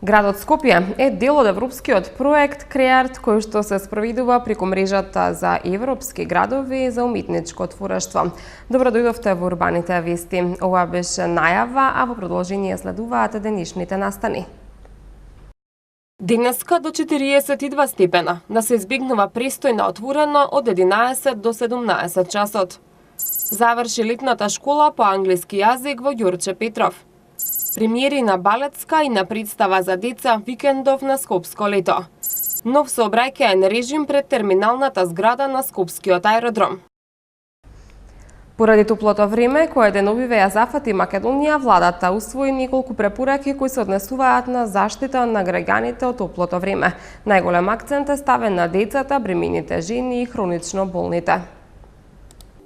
Градот Скопје е дел од европскиот проект Креарт, кој што се спроведува преку мрежата за европски градови за уметничко творештво. Добро дојдовте во урбаните вести. Ова беше најава, а во продолжение следуваат денешните настани. Денеска до 42 степена, да се избегнува престој на отворено од 11 до 17 часот. Заврши летната школа по англиски јазик во Ѓорче Петров. Премиери на балетска и на представа за деца викендов на Скопско лето. Нов сообраќаен режим пред терминалната зграда на Скопскиот аеродром. Поради топлото време, кое деновиве ја зафати Македонија, владата усвои неколку препораки кои се однесуваат на заштита на граѓаните од топлото време. Најголем акцент е ставен на децата, бремените жени и хронично болните.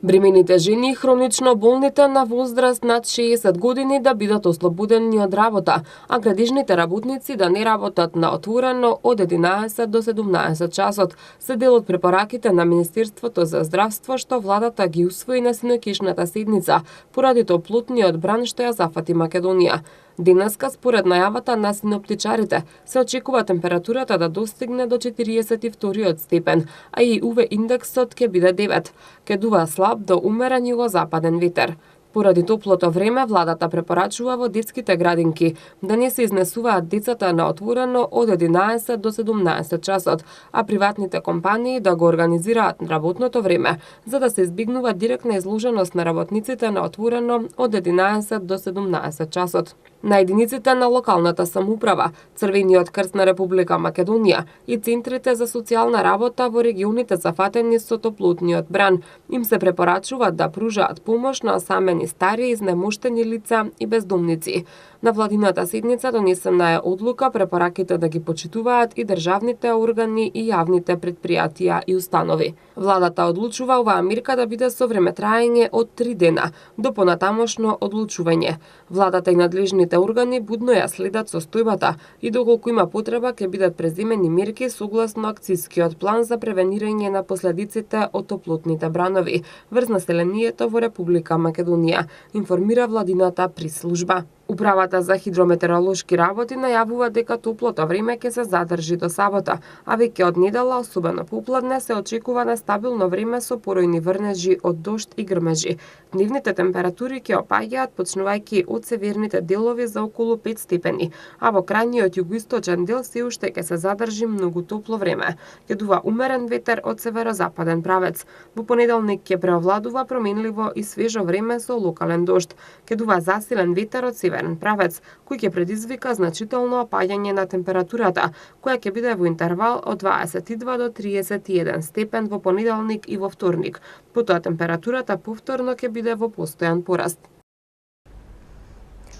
Бремените жени и хронично болните на возраст над 60 години да бидат ослободени од работа, а градежните работници да не работат на отворено од 11 до 17 часот, се дел од препораките на Министерството за здравство што владата ги усвои на синоќешната седница поради топлотниот бран што ја зафати Македонија. Денеска, според најавата на синоптичарите, се очекува температурата да достигне до 42 степен, а и УВ индексот ќе биде 9. Ќе дува слаб до умерен југозападен ветер. Поради топлото време, владата препорачува во детските градинки да не се изнесуваат децата на отворено од 11 до 17 часот, а приватните компании да го организираат работното време, за да се избегнува директна изложеност на работниците на отворено од 11 до 17 часот. На единиците на локалната самоуправа, Црвениот крст на Република Македонија и центрите за социјална работа во регионите зафатени со топлотниот бран, им се препорачува да пружаат помош на осамени стари, изнемоштени лица и бездомници. На владината седница донесена е одлука препораките да ги почитуваат и државните органи и јавните претпријатија и установи. Владата одлучува оваа мерка да биде со времетраење од 3 дена до понатамошно одлучување. Владата и надлежните органи будно ја следат состојбата и доколку има потреба ќе бидат преземени мерки согласно акцискиот план за превенирање на последиците од топлотните бранови врз населението во Република Македонија, информира владината пресслужба. Управата за хидрометеоролошки работи најавува дека топлото време ќе се задржи до сабота, а веќе од недела, особено попладне, се очекува нестабилно време со поројни врнежи од дожд и грмежи. Дневните температури ќе опаѓаат почнувајќи од северните делови за околу 5 степени, а во крајниот југоисточен дел се уште ќе се задржи многу топло време. Ќе дува умерен ветер од северозападен правец. Во понеделник ќе преовладува променливо и свежо време со локален дожд. Ќе дува засилен ветер од северен правец, кој ќе предизвика значително опаѓање на температурата, која ќе биде во интервал од 22 до 31 степен во понеделник и во вторник. Потоа температурата повторно ќе биде во постојан пораст.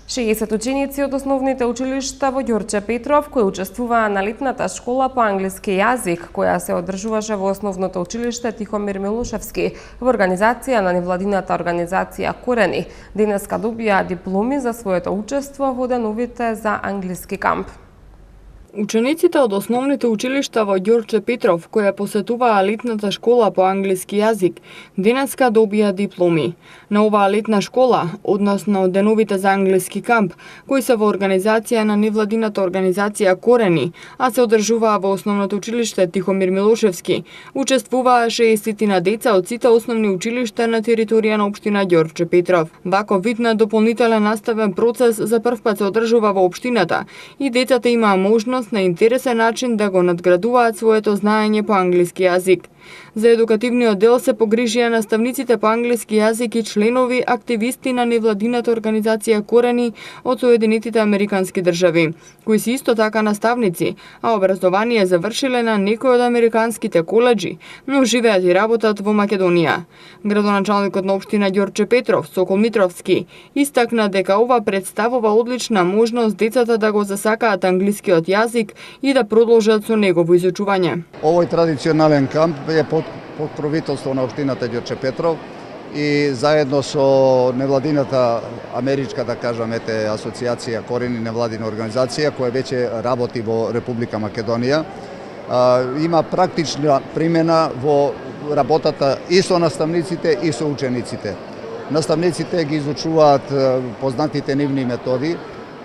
60 ученици од основните училишта во Ѓорче Петров, кои учествуваа на летната школа по англиски јазик, која се одржуваше во основното училиште Тихомир Милушевски, во организација на невладината организација Корени, денеска добија дипломи за своето учество во деновите за англиски камп. Учениците од основните училишта во Ѓорче Петров, кои посетуваа летната школа по англиски јазик, денеска добија дипломи. На оваа летна школа, односно деновите за англиски камп, кои се во организација на невладината организација Корени, а се одржуваа во основното училиште Тихомир Милошевски, учествуваа 60 деца од сите основни училишта на територија на општина Ѓорче Петров. Ваков вид на дополнителен наставен процес за прв пат се одржува во општината и децата имаа можност на интересен начин да го надградуваат своето знаење по англиски јазик. За едукативниот дел се погрижија наставниците по англиски јазик и членови активисти на невладината организација Корени од Соединетите Американски држави, кои се исто така наставници, а образование завршиле на некои од американските коледжи, но живеат и работат во Македонија. Градоначалникот на општина Ѓорче Петров, Сокол Митровски, истакна дека ова представува одлична можност децата да го засакаат англискиот јазик и да продолжат со негово изучување. Овој традиционален камп е под покровителство на општината Ѓорче Петров и заедно со невладината америчка, да кажемете, асоциација Корени, невладина организација која веќе работи во Република Македонија, има практична примена во работата и со наставниците и со учениците. Наставниците ги изучуваат познатите нивни методи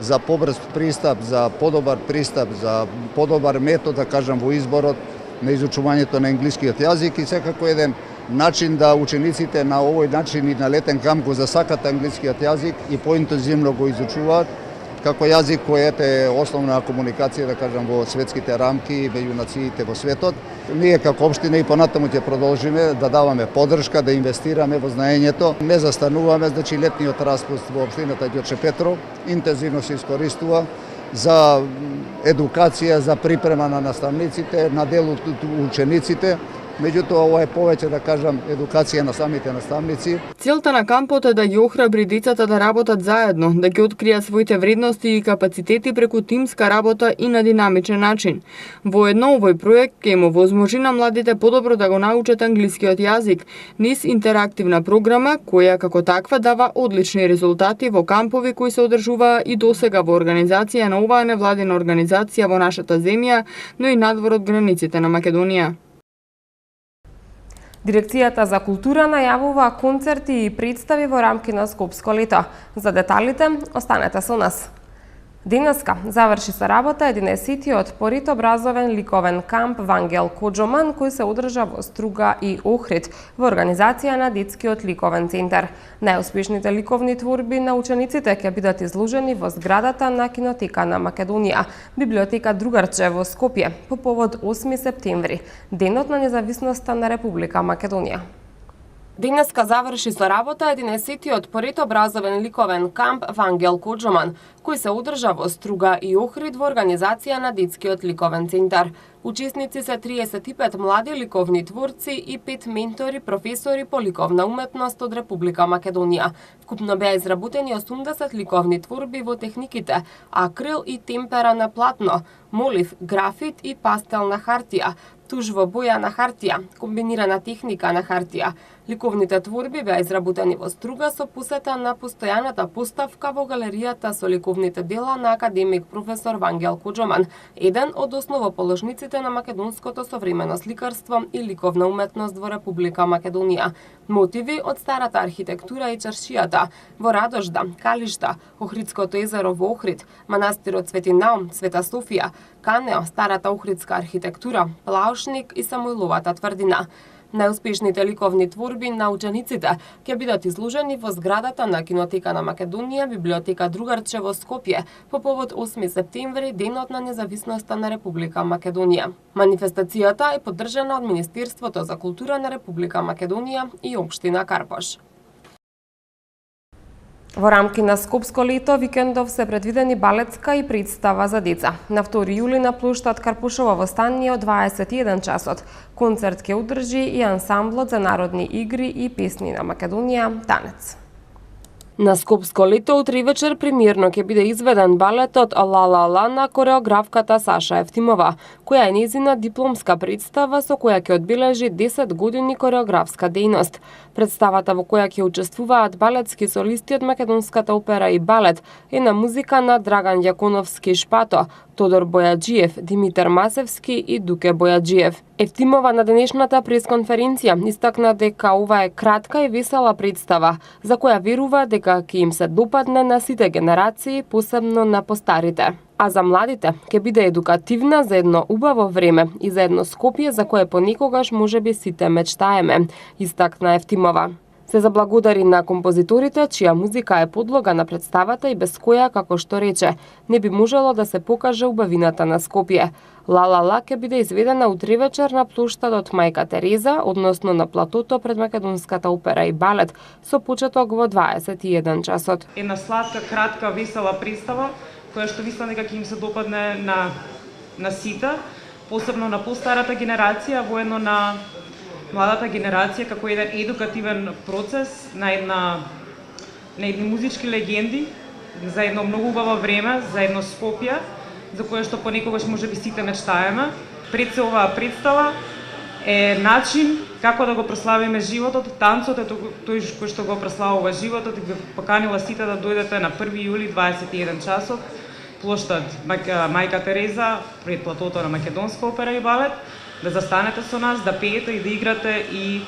за побрз пристап, за подобар пристап, за подобар метод, да кажам, во изборот на изучувањето на англискиот јазик и секако еден начин да учениците на овој начин и на летен камп го засакат англискиот јазик и поинтензивно го изучуваат како јазик кој е основна комуникација, да кажам, во светските рамки меѓу нациите во светот. Ние како општина и понатаму ќе продолжиме да даваме поддршка, да инвестираме во знаењето. Не застануваме, значи летниот распуст во општината Ѓорче Петров интензивно се искористува за едукација, за припрема на наставниците, на дел од учениците. Меѓутоа, ова е повеќе, да кажам, едукација на самите наставници. Целта на кампот е да ги охрабри децата да работат заедно, да ги откријат своите вредности и капацитети преку тимска работа и на динамичен начин. Воедно, овој проект ќе им овозможи на младите подобро да го научат англискиот јазик низ интерактивна програма, која како таква дава одлични резултати во кампови кои се одржуваа и досега во организација на оваа невладина организација во нашата земја, но и надвор од границите на Македонија. Дирекцијата за култура најавува концерти и представи во рамки на Скопско лето. За деталите, останете со нас. Денеска заврши со работа 11-тиот порит-образовен ликовен камп Вангел Коџоман, кој се одржа во Струга и Охрид во организација на Детскиот ликовен центар. Најуспешните ликовни творби на учениците ќе бидат изложени во зградата на Кинотека на Македонија, библиотека Другарче во Скопје, по повод 8 септември, Денот на независноста на Република Македонија. Денеска заврши со работа 11-тиот порит-образовен ликовен камп Вангел Коџоман, кој се одржа во Струга и Охрид во организација на Детскиот ликовен центар. Учесници се 35 млади ликовни творци и 5 ментори, професори по ликовна уметност од Република Македонија. Вкупно беа изработени 80 ликовни творби во техниките акрил и темпера на платно, молив, графит и пастел на хартија, туш во боја на хартија, комбинирана техника на хартија. Ликовните творби беа изработени во Струга со посета на постојаната поставка во галеријата со ликовните дела на академик професор Вангел Коџоман, еден од основоположниците на македонското современо сликарство и ликовна уметност во Република Македонија. Мотиви од старата архитектура и чаршијата во Радожда, Калишта, Охридското езеро во Охрид, манастирот Свети Наум, Света Софија, Канео, старата охридска архитектура, Плаушник и Самойловата тврдина. Најуспешните ликовни творби на учениците ќе бидат изложени во зградата на Кинотека на Македонија, библиотека Другарче во Скопје, по повод 8 септември, Денот на независноста на Република Македонија. Манифестацијата е поддржана од Министерството за култура на Република Македонија и општина Карпош. Во рамки на Скопско лето викендов се предвидени балетска и представа за деца. На 2 јули на плоштад Карпушово во Станје од 21 часот. Концерт ќе одржи и ансамблот за народни игри и песни на Македонија Танец. На Скопско лето утре вечер премиерно ќе биде изведен балетот Ла Ла Ла на кореографката Саша Евтимова, која е нејзина дипломска представа со која ќе одбележи 10 години кореографска дејност. Представата во која ќе учествуваат балетски солисти од македонската опера и балет е на музика на Драган Јаконовски Шпато, Тодор Бојаджиев, Димитар Масевски и Дуке Бојаджиев. Евтимова на денешната пресконференција истакна дека ова е кратка и весела представа, за која верува дека ќе им се допадне на сите генерации, посебно на постарите. А за младите ќе биде едукативна за едно убаво време и за едно Скопје за кое понекогаш можеби сите мечтаеме, истакна Евтимова. Се заблагодари на композиторите, чија музика е подлога на представата и без која, како што рече, не би можело да се покаже убавината на Скопје. Ла Ла Ла ќе биде изведена утре вечер на плоштадот Мајка Тереза, односно на платото пред Македонската опера и балет, со почеток во 21 часот. Една сладка, кратка, весела представа, која што мислам дека ќе им се допадне на сите, посебно на постарата генерација, воедно на младата генерација, како еден едукативен процес на едни музички легенди, за едно многу убаво време, за едно Скопје, за кое што понекогаш можеби сите мечтаеме. Пред се оваа представа е начин како да го прославиме животот, танцот е тој кој што го прославува животот, и ви поканила сите да дојдете на 1 јули 21 часот, плоштад Мајка Тереза, пред платото на Македонска опера и балет, да застанете со нас, да пеете и да играте и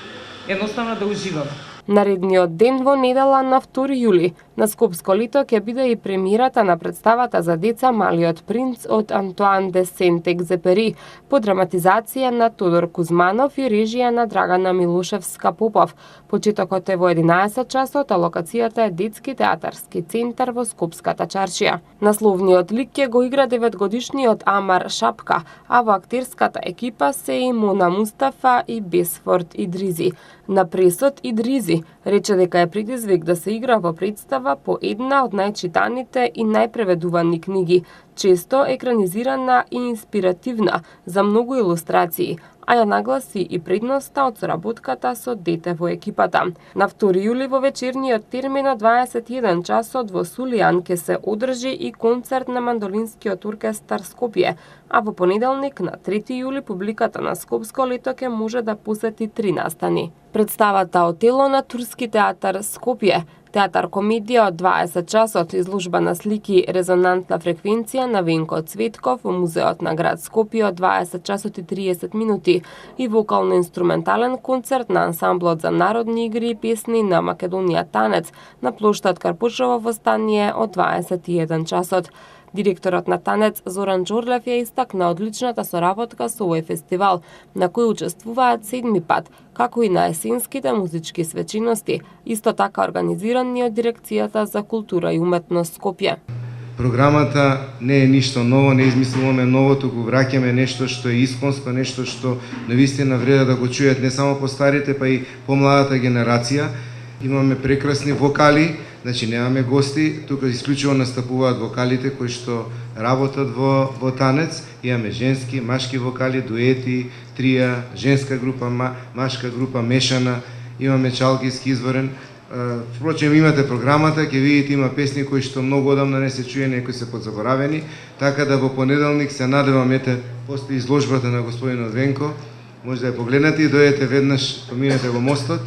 едноставно да уживаме. Наредниот ден во недела на 2 јули на Скопско лето ќе биде и премиерата на представата за деца Малиот принц од Антуан де Сент-Екзепери по драматизација на Тодор Кузманов и режија на Драгана Милушевска-Попов. Почетокот е во 11 часот, а локацијата е Детски театарски центар во Скопската чаршија. Насловниот лик ќе го игра 9-годишниот Амар Шапка, а во актерската екипа се и Мона Мустафа и Бесфорд Идризи. На пресот Идризи рече дека е предизвик да се игра во представа по една од најчитаните и најпреведувани книги, често екранизирана и инспиративна за многу илустрации, а ја нагласи и предноста од соработката со дете во екипата. На 2 јули во вечерниот термин од 21 часот во Сулијан ќе се одржи и концерт на мандолинскиот оркестар Скопје, а во понеделник на 3 јули публиката на Скопско лето ќе може да посети 3 настани. Представата Отело на Турски театар Скопје, театар комедија од 20 часот, изложба на слики Резонантна фреквенција на Венко Цветков во музеот на град Скопје од 20 часот и 30 минути и вокално-инструментален концерт на ансамблот за народни игри и песни на Македонија Танец на плоштад Карпушово восстание од 21 часот. Директорот на Танец Зоран Џорлев ја истакна одличната соработка со овој фестивал, на кој учествуваат 7 пат, како и на есенските музички свечености, исто така организирани од Дирекцијата за култура и уметност Скопје. Програмата не е ништо ново, не измислуваме ново, туку враќаме нешто што е исконско, нешто што навистина вреда да го чујат не само постарите, па и помладата генерација. Имаме прекрасни вокали, значи немаме гости, тука исклучиво настапуваат вокалите кои што работат во Танец. Имаме женски, машки вокали, дуети, трија, женска група, машка група, мешана, имаме чалкиски изворен. Впрочем, имате програмата, ќе видите има песни кои што многу одамна не се чуе, некои се подзаборавени, така да во понеделник се надевам, ете, после изложбата на господинот Венко, може да ја погледнете и дојдете веднаш, поминете во мостот.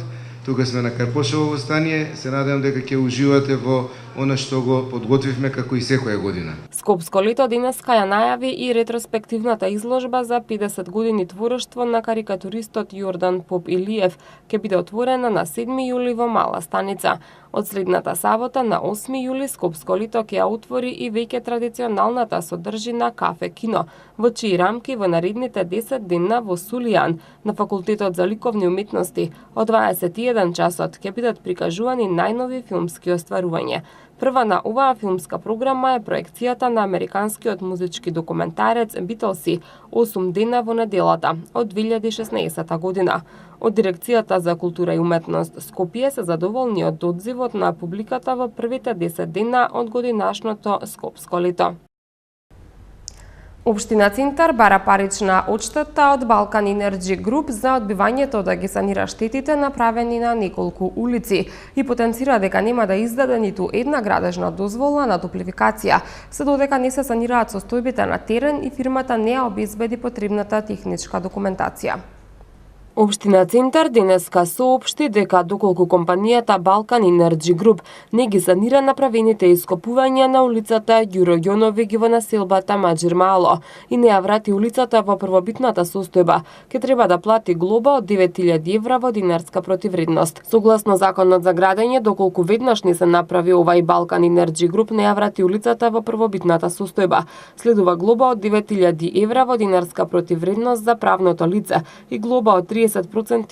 Тука сме на Карпошово восстание, се надевам дека ќе уживате во она што го подготвивме како и секоја година. Скопско лето денеска ја најави и ретроспективната изложба за 50 години творештво на карикатуристот Јордан Поп Илиев, ќе биде отворена на 7 јули во Мала Станица. Од следната сабота на 8 јули Скопско лето ќе ја отвори и веќе традиционалната содржина Кафе Кино, во чии рамки во наредните 10 дена во Сулијан на Факултетот за ликовни уметности од 21 часот ќе бидат прикажувани најнови филмски остварувања. Прва на оваа филмска програма е проекцијата на американскиот музички документарец Битлси 8 дена во неделата од 2016 година. Од Дирекцијата за култура и уметност Скопје се задоволни од одзивот на публиката во првите 10 дена од годинашното Скопско лето. Општина Цинтар бара парична одштета од Балкан Енерджи Груп за одбивањето да ги санира штетите направени на неколку улици и потенцира дека нема да издаде ниту една градежна дозвола на топлификација, се додека не се санираат состојбите на терен и фирмата не ја обезбеди потребната техничка документација. Општина Центар денеска соопшти дека доколку компанијата Балкан Енерджи Груп не ги санира направените ископувања на улицата Ѓуро Ѓоновиќ во населбата Маџир Мало и не ја врати улицата во првобитната состојба, ќе треба да плати глоба од 9.000 евра во динарска противредност. Согласно законот за градење, доколку веднаш не се направи ова и Балкан Енерджи Груп не ја врати улицата во првобитната состојба, следува глоба од 9.000 евра во динарска противредност за правното лице и глоба од 30%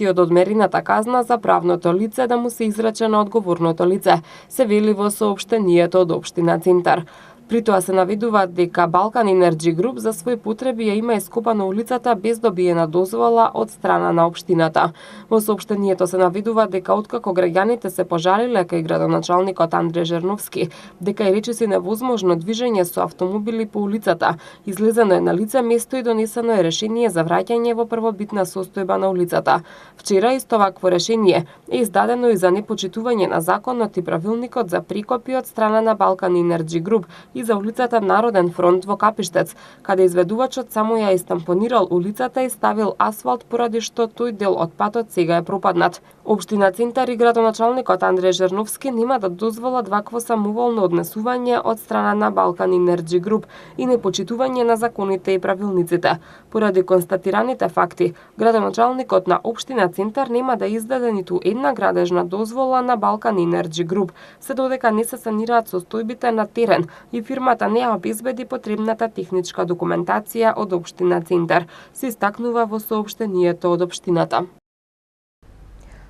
од одмерената казна за правното лице да му се изрече на одговорното лице, се вели во соопштението од Општина Центар. При тоа се наведува дека Балкан Енерджи Груп за своји потреби ја има ископана улицата без добиена дозвола од страна на општината. Во соопштението се наведува дека откако граѓаните се пожалиле кај градоначалникот Андре Жерновски, дека е речиси невозможно движење со автомобили по улицата, излезено е на лице место и донесено е решение за враќање во првобитна состојба на улицата. Вчера исто вакво решение е издадено и за непочитување на законот и правилникот за прикопи од страна на Балкан Енерджи Груп и за улицата Народен фронт во Капиштец, каде изведувачот само ја истампонирал улицата и ставил асфалт поради што тој дел од патот сега е пропаднат. Општина Цинтар и градоначалникот Андреј Жерновски нема да дозволат вакво самоволно однесување од страна на Балкан Енерджи Груп и непочитување на законите и правилниците. Поради констатираните факти, градоначалникот на општина Цинтар нема да издаде ниту една градежна дозвола на Балкан Енерджи Груп, се додека не се санираат состојбите на терен и фирмата не ја обезбеди потребната техничка документација од општина Цинтар, се истакнува во соопштението од општината.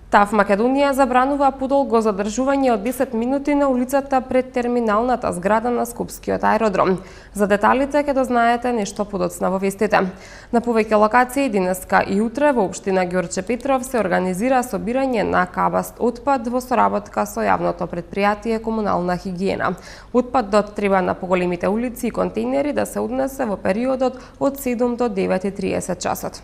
ТАВ Македонија забранува подолго задржување од 10 минути на улицата пред терминалната зграда на Скопскиот аеродром. За деталите ќе дознаете нешто подоцна во вестите. На повеќе локации денеска и утре во општина Ѓорче Петров се организира собирање на кабаст отпад во соработка со јавното претпријатие Комунална хигиена. Отпадот треба на поголемите улици и контейнери да се однесе во периодот од 7 до 9:30 часот.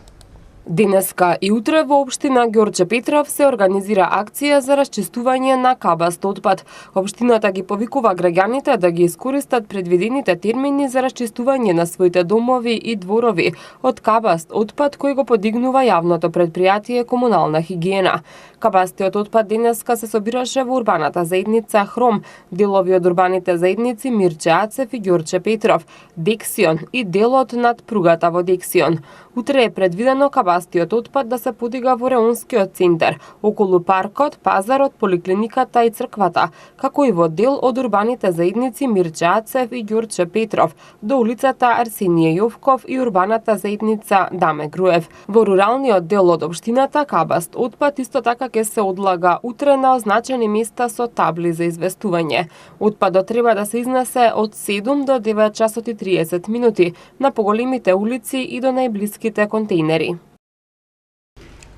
Денеска и утре во општина Ѓорче Петров се организира акција за расчистување на кабаст отпад. Општината ги повикува граѓаните да ги искористат предвидените термини за расчистување на своите домови и дворови од кабаст отпад кој го подигнува јавното претпријатие Комунална хигиена. Кабастиот отпад денеска се собираше во урбаната заедница Хром, делови од урбаните заедници Мирче Ацев и Ѓорче Петров, Дексион и делот над пругата во Дексион. Утре е предвидено кабастиот отпад да се подига во Реонскиот центар, околу паркот, пазарот, поликлиниката и црквата, како и во дел од урбаните заедници Мирче Ацев и Ѓорче Петров, до улицата Арсенije Јовков и урбаната заедница Даме Груев. Во руралниот дел од општината кабаст отпад исто така ќе се одлага утре на означени места со табли за известување. Отпадот треба да се изнесе од 7 до 9 часот и 30 минути на поголемите улици и до најблиските контейнери.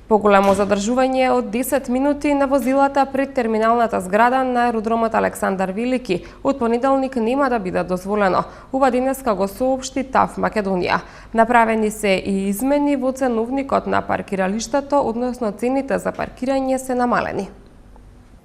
Поголемо задржување од 10 минути на возилата пред терминалната зграда на аеродромот Александар Велики од понеделник нема да биде дозволено. Ова денеска го соопшти ТАВ Македонија. Направени се и измени во ценовникот на паркиралиштето, односно цените за паркирање се намалени.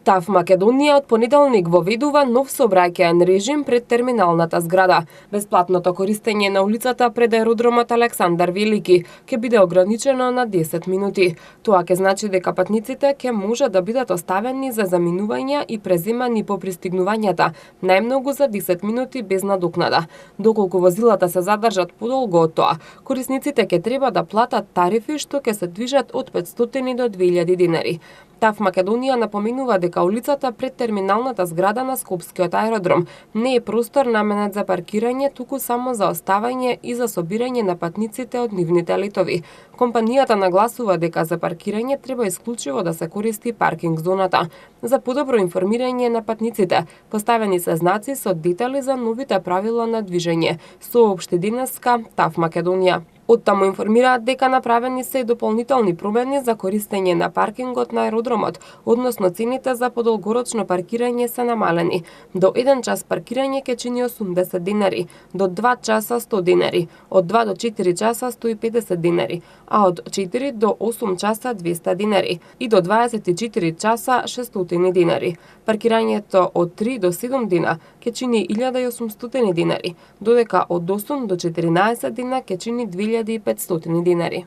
ТАВ Македонија од понеделник воведува нов сообраќаен режим пред терминалната зграда. Бесплатното користење на улицата пред аеродромот Александар Велики ќе биде ограничено на 10 минути. Тоа ќе значи дека патниците ќе може да бидат оставени за заминување и преземани по пристигнувањата, најмногу за 10 минути без надокнада. Доколку возилата се задржат подолго од тоа, корисниците ќе треба да платат тарифи што ќе се движат од 500 до 2000 денари. ТАВ Македонија напоменува дека улицата пред терминалната зграда на Скопскиот аеродром не е простор наменет за паркирање, туку само за оставање и за собирање на патниците од нивните летови. Компанијата нагласува дека за паркирање треба исклучиво да се користи паркинг зоната. За подобро информирање на патниците, поставени се знаци со детали за новите правила на движење, соопшти денеска ТАВ Македонија. Оттаму информираат дека направени се и дополнителни промени за користење на паркингот на аеродромот, односно цените за подолгорочно паркирање се намалени. До 1 час паркирање ќе чини 80 денари, до 2 часа 100 денари, од 2 до 4 часа 150 денари, а од 4 до 8 часа 200 денари и до 24 часа 600 денари. Паркирањето од 3 до 7 дена ќе чини 1800 денари, додека од 8 до 14 дена ќе чини 2500 денари.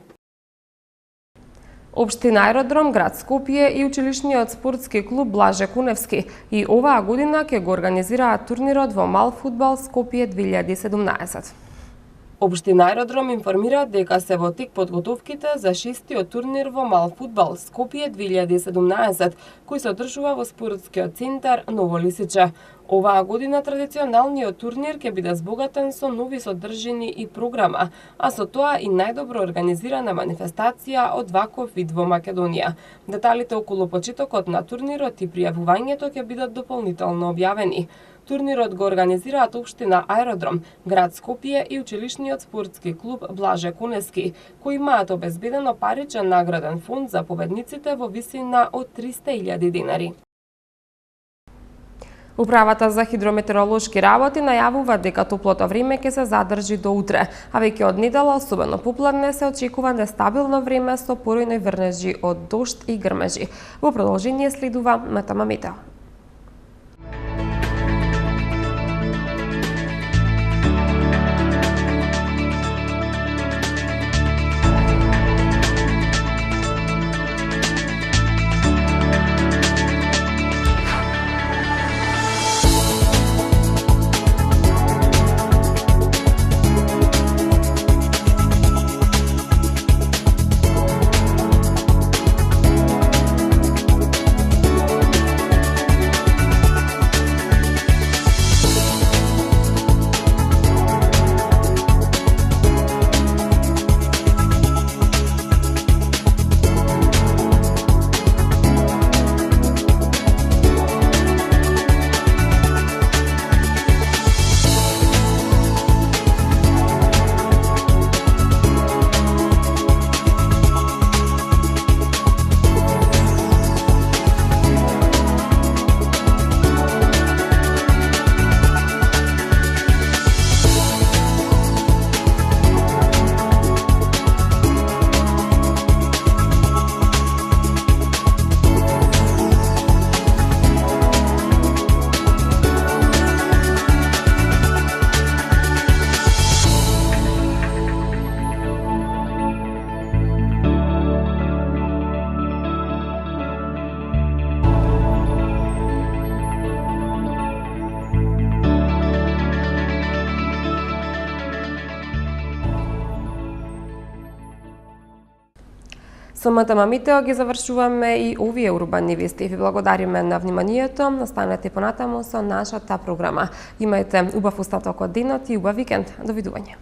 Општина Аеродром, град Скопје и училишниот спортски клуб Блаже Куневски и оваа година ќе го организираат турнирот во мал фудбал Скопје 2017. Општина Аеродром информира дека се во тек подготовките за 6-тиот турнир во мал фудбал Скопје 2017, кој се одржува во спортскиот центар Ново Лисиче. Оваа година традиционалниот турнир ќе биде збогатен со нови содржини и програма, а со тоа и најдобро организирана манифестација од ваков вид во Македонија. Деталите околу почетокот на турнирот и пријавувањето ќе бидат дополнително објавени. Турнирот го организираат општина Аеродром, град Скопје и училишниот спортски клуб Блаже Куневски, кои имаат обезбедено паричен награден фонд за победниците во висина од 300.000 денари. Управата за хидрометеоролошки работи најавува дека топлото време ќе се задржи до утре, а веќе од недела, особено попладне, се очекува нестабилно време со поројни врнежи од дожд и грмежи. Во продолжение следува Метео. Со МТМ Метео ги завршуваме и овие урбани вести. Ви благодариме на вниманието. Останете понатаму со нашата програма. Имајте убав остаток од денот и убав викенд. Довидување.